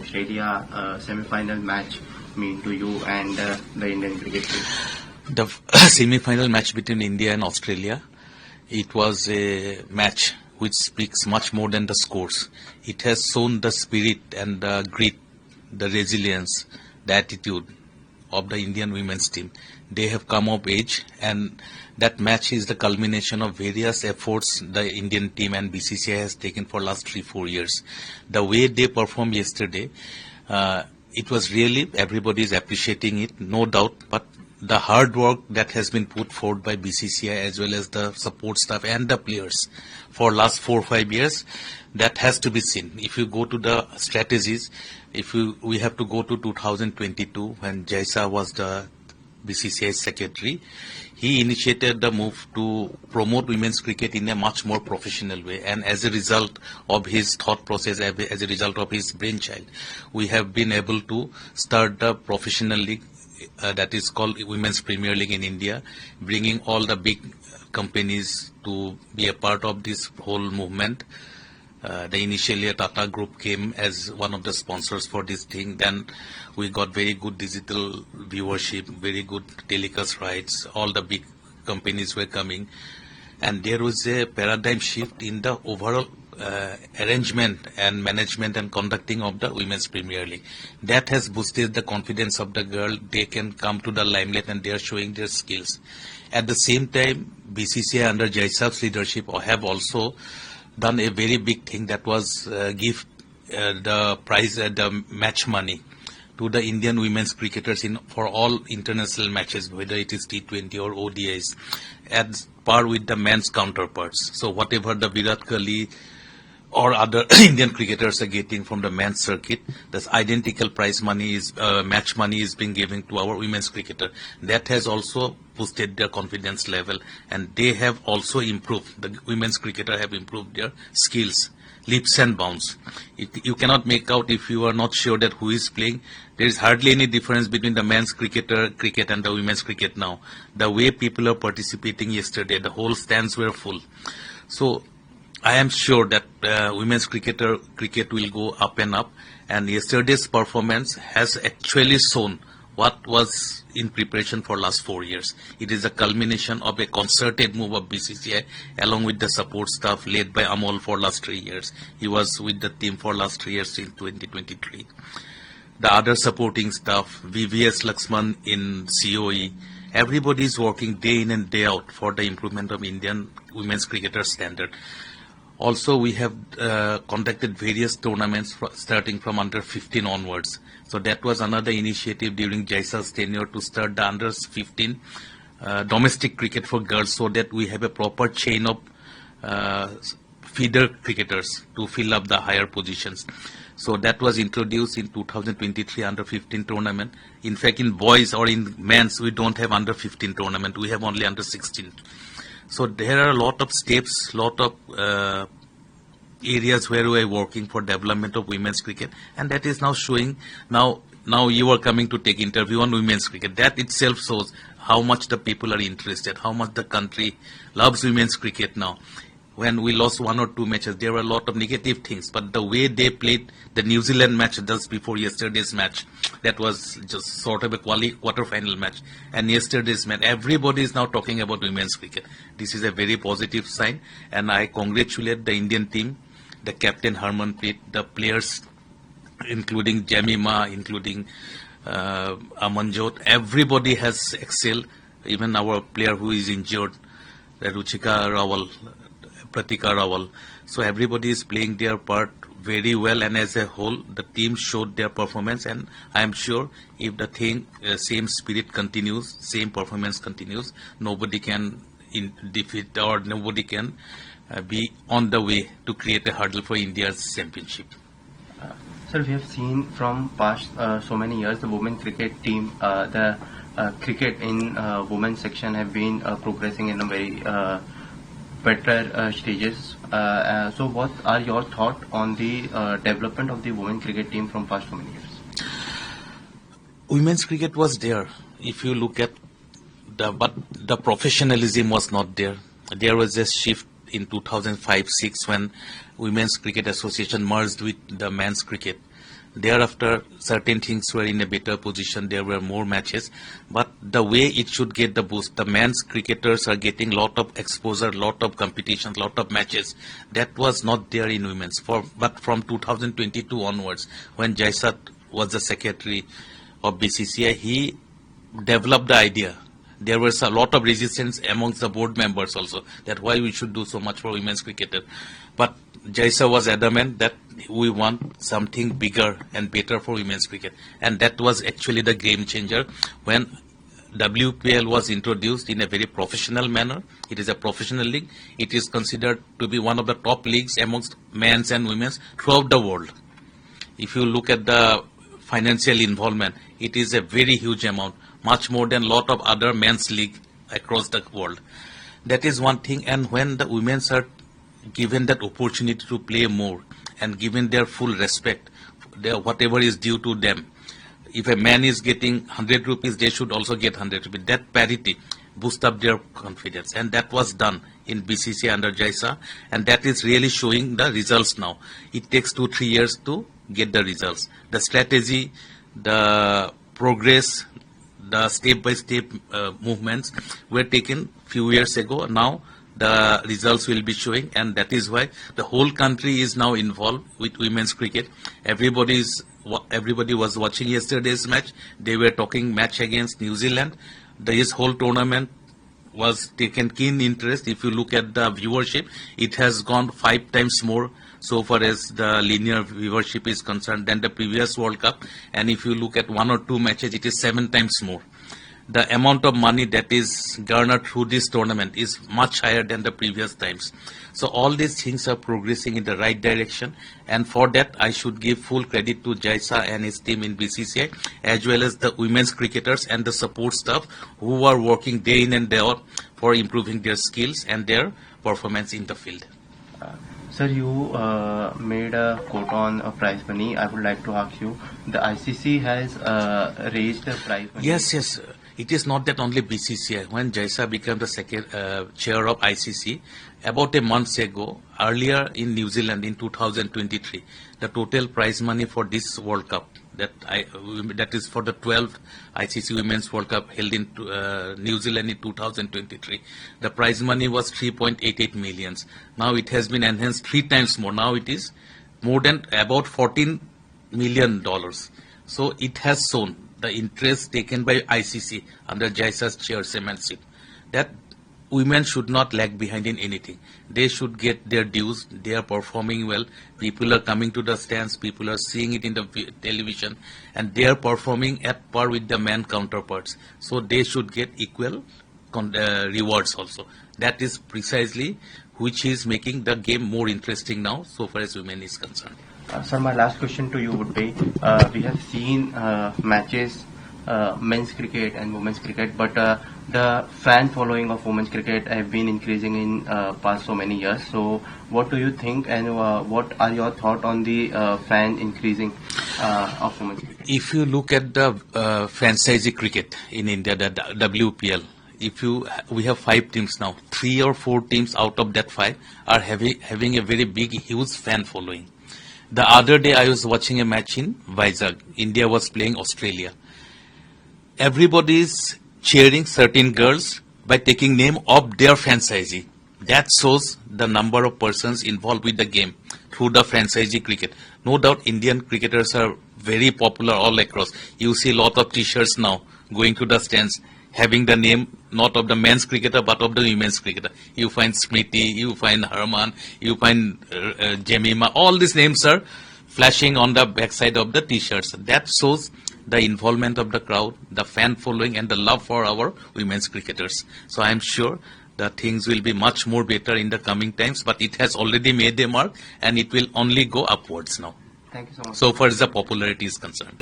Australia semi-final match mean to you and the Indian cricket team? The semi-final match between India and Australia, it was a match which speaks much more than the scores. It has shown the spirit and the grit, the resilience, the attitude of the Indian women's team. They have come of age, and that match is the culmination of various efforts the Indian team and BCCI has taken for last 3-4 years. The way they performed yesterday, it was really, everybody is appreciating it, no doubt, but the hard work that has been put forward by BCCI as well as the support staff and the players for last 4 or 5 years, that has to be seen. If you go to the strategies, we have to go to 2022 when Jaisa was the BCCI secretary. He initiated the move to promote women's cricket in a much more professional way, and as a result of his thought process, as a result of his brainchild, we have been able to start the professional league that is called Women's Premier League in India, bringing all the big companies to be a part of this whole movement. Initially Tata Group came as one of the sponsors for this thing. Then we got very good digital viewership, very good telecast rights. All the big companies were coming, and there was a paradigm shift in the overall arrangement and management and conducting of the Women's Premier League. That has boosted the confidence of the girl. They can come to the limelight and they are showing their skills. At the same time, BCCI under Jaisab's leadership have also done a very big thing, that was give the prize, the match money to the Indian women's cricketers for all international matches, whether it is T20 or ODIs, at par with the men's counterparts. So whatever the Virat Kohli or other Indian cricketers are getting from the men's circuit, this identical prize money is match money is being given to our women's cricketer. That has also boosted their confidence level, and they have also improved. The women's cricketer have improved their skills, leaps and bounds. You cannot make out if you are not sure that who is playing. There is hardly any difference between the men's cricket and the women's cricket now. The way people are participating yesterday, the whole stands were full. So I am sure that women's cricket will go up and up, and yesterday's performance has actually shown what was in preparation for last 4 years. It is a culmination of a concerted move of BCCI along with the support staff led by Amol for last 3 years. He was with the team for last 3 years in 2023. The other supporting staff, VVS Laxman in COE, everybody is working day in and day out for the improvement of Indian women's cricketer standard. Also, we have conducted various tournaments starting from under 15 onwards. So that was another initiative during Jaisa's tenure to start the under 15 domestic cricket for girls, so that we have a proper chain of feeder cricketers to fill up the higher positions. So that was introduced in 2023 under 15 tournament. In fact, in boys or in men's, we don't have under 15 tournament. We have only under 16. So there are a lot of steps, lot of areas where we are working for development of women's cricket, and that is now showing. Now you are coming to take interview on women's cricket. That itself shows how much the people are interested, how much the country loves women's cricket now. When we lost 1 or 2 matches, there were a lot of negative things, but the way they played the New Zealand match just before yesterday's match, that was just sort of a quarter-final match, and yesterday's match, everybody is now talking about women's cricket. This is a very positive sign, and I congratulate the Indian team, the captain Harmanpreet, the players, including Jemima, including Amanjot. Everybody has excelled, even our player who is injured, Ruchika Rawal, Pratika Rawal. So everybody is playing their part very well, and as a whole, the team showed their performance, and I am sure if the same spirit continues, same performance continues, nobody can defeat or nobody can be on the way to create a hurdle for India's championship. Sir, we have seen from past so many years the women cricket team, the cricket in women's section have been progressing in a very better stages. So what are your thoughts on the development of the women cricket team from past so many years? Women's cricket was there. If you look at but the professionalism was not there. There was a shift in 2005-06 when Women's Cricket Association merged with the men's cricket. Thereafter, certain things were in a better position. There were more matches. But the way it should get the boost, the men's cricketers are getting lot of exposure, lot of competitions, lot of matches. That was not there in women's. But from 2022 onwards, when Jaisat was the secretary of BCCI, he developed the idea. There was a lot of resistance amongst the board members also, that why we should do so much for women's cricket. But Jaisa was adamant that we want something bigger and better for women's cricket. And that was actually the game changer when WPL was introduced in a very professional manner. It is a professional league. It is considered to be one of the top leagues amongst men's and women's throughout the world. If you look at the financial involvement, it is a very huge amount, much more than a lot of other men's league across the world. That is one thing. And when the women are given that opportunity to play more and given their full respect, whatever is due to them, if a man is getting 100 rupees, they should also get 100 rupees. That parity boost up their confidence. And that was done in BCCI under Jaisa. And that is really showing the results now. It takes 2-3 years to get the results. The strategy, the progress, the step-by-step movements were taken few years ago. Now the results will be showing, and that is why the whole country is now involved with women's cricket. Everybody was watching yesterday's match. They were talking match against New Zealand. This whole tournament was taken keen interest. If you look at the viewership, it has gone 5 times more so far as the linear viewership is concerned than the previous World Cup. And if you look at 1 or 2 matches, it is 7 times more. The amount of money that is garnered through this tournament is much higher than the previous times. So all these things are progressing in the right direction, and for that I should give full credit to Jaisa and his team in BCCI, as well as the women's cricketers and the support staff who are working day in and day out for improving their skills and their performance in the field. Sir, you made a quote on prize money. I would like to ask you, the ICC has raised the prize money. Yes. It is not that only BCCI. When Jaisa became the second chair of ICC, about a month ago, earlier in New Zealand in 2023, the total prize money for this World Cup, that is for the 12th ICC Women's World Cup held in New Zealand in 2023, the prize money was 3.88 million. Now it has been enhanced 3 times more. Now it is more than about $14 million. So it has shown the interest taken by ICC under Jaisa's chairmanship, that women should not lag behind in anything. They should get their dues. They are performing well. People are coming to the stands. People are seeing it in the television, and they are performing at par with the man counterparts. So they should get equal rewards also. That is precisely which is making the game more interesting now, so far as women is concerned. Sir, my last question to you would be, we have seen matches, men's cricket and women's cricket, but the fan following of women's cricket have been increasing in past so many years. So what do you think, and what are your thoughts on the fan increasing of women's cricket? If you look at the franchisee cricket in India, the WPL, we have 5 teams now. 3 or 4 teams out of that 5 are having a very big, huge fan following. The other day I was watching a match in Vizag. India was playing Australia. Everybody is cheering certain girls by taking name of their franchisee. That shows the number of persons involved with the game through the franchisee cricket. No doubt Indian cricketers are very popular all across. You see a lot of t-shirts now going to the stands having the name not of the men's cricketer but of the women's cricketer. You find Smriti, you find Harman, you find Jemima. All these names are flashing on the backside of the t-shirts. That shows the involvement of the crowd, the fan following, and the love for our women's cricketers. So I am sure that things will be much more better in the coming times, but it has already made a mark and it will only go upwards now. Thank you so much. So far as the popularity is concerned.